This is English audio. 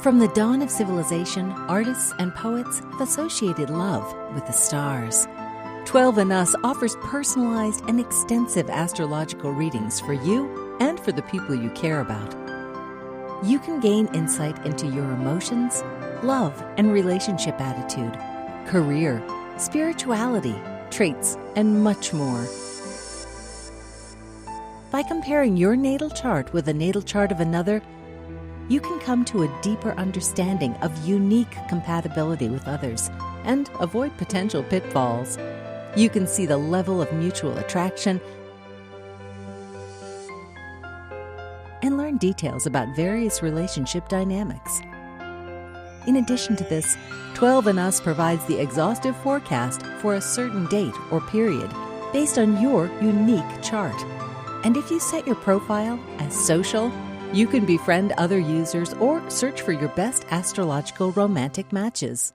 From the dawn of civilization, artists and poets have associated love with the stars. 12andus offers personalized and extensive astrological readings for you and for the people you care about. You can gain insight into your emotions, love and relationship attitude, career, spirituality, traits, and much more. By comparing your natal chart with the natal chart of another, you can come to a deeper understanding of unique compatibility with others and avoid potential pitfalls. You can see the level of mutual attraction and learn details about various relationship dynamics. In addition to this, 12andus provides the exhaustive forecast for a certain date or period based on your unique chart. And if you set your profile as social, you can befriend other users or search for your best astrological romantic matches.